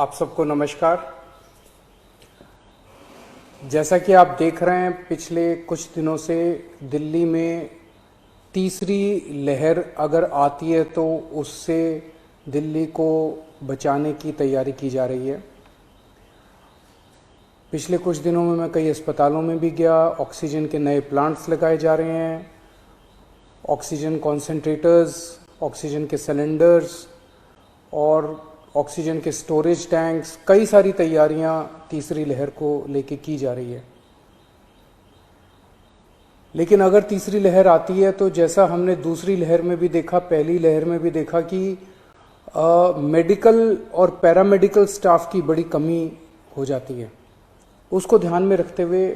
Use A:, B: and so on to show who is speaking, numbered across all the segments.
A: आप सबको नमस्कार। जैसा कि आप देख रहे हैं, पिछले कुछ दिनों से दिल्ली में तीसरी लहर अगर आती है तो उससे दिल्ली को बचाने की तैयारी की जा रही है। पिछले कुछ दिनों में मैं कई अस्पतालों में भी गया। ऑक्सीजन के नए प्लांट्स लगाए जा रहे हैं, ऑक्सीजन कॉन्सेंट्रेटर्स, ऑक्सीजन के सिलेंडर्स और ऑक्सीजन के स्टोरेज टैंक्स, कई सारी तैयारियां तीसरी लहर को लेके की जा रही है। लेकिन अगर तीसरी लहर आती है तो जैसा हमने दूसरी लहर में भी देखा, पहली लहर में भी देखा कि मेडिकल और पैरामेडिकल स्टाफ की बड़ी कमी हो जाती है। उसको ध्यान में रखते हुए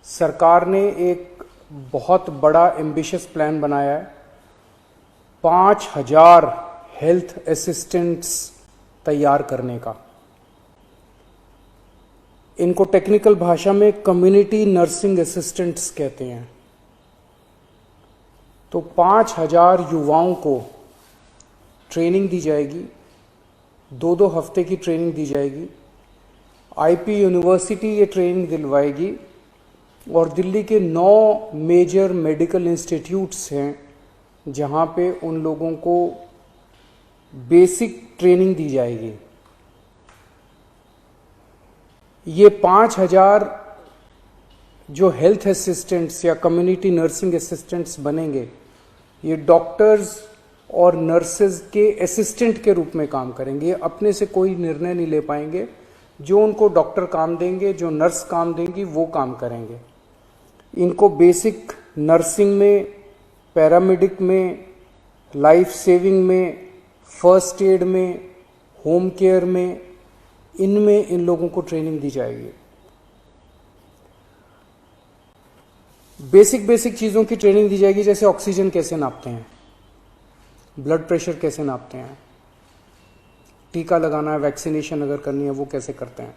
A: सरकार ने एक बहुत बड़ा एम्बिशियस प्लान बनाया है। 5000 हेल्थ असिस्टेंट्स तैयार करने का। इनको टेक्निकल भाषा में कम्युनिटी नर्सिंग असिस्टेंट्स कहते हैं। तो 5000 युवाओं को ट्रेनिंग दी जाएगी, 2-2 हफ्ते की ट्रेनिंग दी जाएगी। आईपी यूनिवर्सिटी ये ट्रेनिंग दिलवाएगी और दिल्ली के 9 मेजर मेडिकल इंस्टीट्यूट्स हैं जहां पे उन लोगों को बेसिक ट्रेनिंग दी जाएगी। ये 5000 जो हेल्थ असिस्टेंट्स या कम्युनिटी नर्सिंग असिस्टेंट्स बनेंगे, ये डॉक्टर्स और नर्सेज के असिस्टेंट के रूप में काम करेंगे। अपने से कोई निर्णय नहीं ले पाएंगे। जो उनको डॉक्टर काम देंगे, जो नर्स काम देंगी, वो काम करेंगे। इनको बेसिक नर्सिंग में, पैरामेडिक में, लाइफ सेविंग में, फर्स्ट एड में, होम केयर में, इनमें इन लोगों को ट्रेनिंग दी जाएगी। बेसिक चीज़ों की ट्रेनिंग दी जाएगी, जैसे ऑक्सीजन कैसे नापते हैं, ब्लड प्रेशर कैसे नापते हैं, टीका लगाना है, वैक्सीनेशन अगर करनी है वो कैसे करते हैं।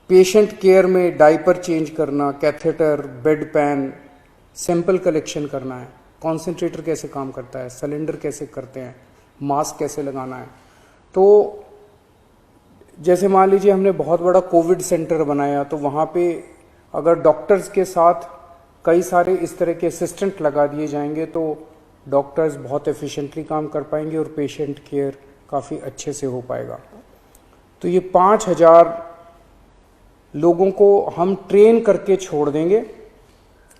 A: पेशेंट केयर में डायपर चेंज करना, catheter, bed pan, sample collection करना है, कॉन्सेंट्रेटर कैसे काम करता है, सिलेंडर कैसे करते हैं, मास्क कैसे लगाना है। तो जैसे मान लीजिए हमने बहुत बड़ा कोविड सेंटर बनाया, तो वहाँ पे अगर डॉक्टर्स के साथ कई सारे इस तरह के असिस्टेंट लगा दिए जाएंगे तो डॉक्टर्स बहुत एफिशिएंटली काम कर पाएंगे और पेशेंट केयर काफ़ी अच्छे से हो पाएगा। तो ये 5000 लोगों को हम ट्रेन करके छोड़ देंगे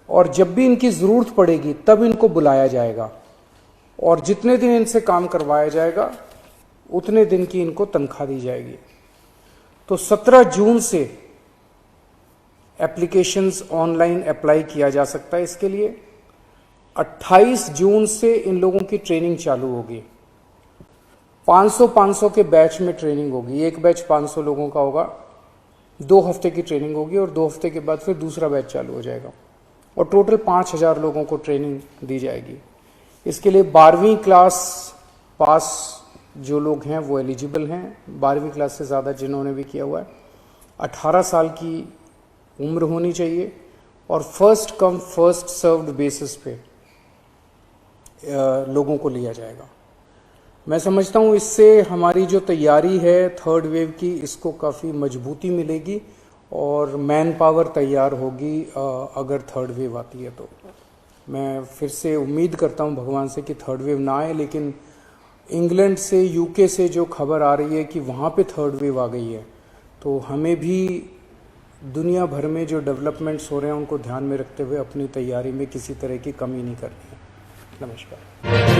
A: और जब भी इनकी ज़रूरत पड़ेगी तब इनको बुलाया जाएगा और जितने दिन इनसे काम करवाया जाएगा उतने दिन की इनको तनख्वाह दी जाएगी। तो 17 जून से एप्लीकेशंस ऑनलाइन अप्लाई किया जा सकता है इसके लिए। 28 जून से इन लोगों की ट्रेनिंग चालू होगी। 500 के बैच में ट्रेनिंग होगी। एक बैच 500 लोगों का होगा, 2 हफ्ते की ट्रेनिंग होगी और 2 हफ्ते के बाद फिर दूसरा बैच चालू हो जाएगा और टोटल 5000 लोगों को ट्रेनिंग दी जाएगी। इसके लिए 12वीं क्लास पास जो लोग हैं वो एलिजिबल हैं, 12वीं क्लास से ज़्यादा जिन्होंने भी किया हुआ है। 18 साल की उम्र होनी चाहिए और first come first served basis पे लोगों को लिया जाएगा। मैं समझता हूँ इससे हमारी जो तैयारी है थर्ड वेव की, इसको काफ़ी मजबूती मिलेगी और मैन पावर तैयार होगी अगर थर्ड वेव आती है तो। मैं फिर से उम्मीद करता हूँ भगवान से कि थर्ड वेव ना आए, लेकिन इंग्लैंड से, यूके से जो खबर आ रही है कि वहाँ पे थर्ड वेव आ गई है, तो हमें भी दुनिया भर में जो डेवलपमेंट्स हो रहे हैं उनको ध्यान में रखते हुए अपनी तैयारी में किसी तरह की कमी नहीं करनी है। नमस्कार।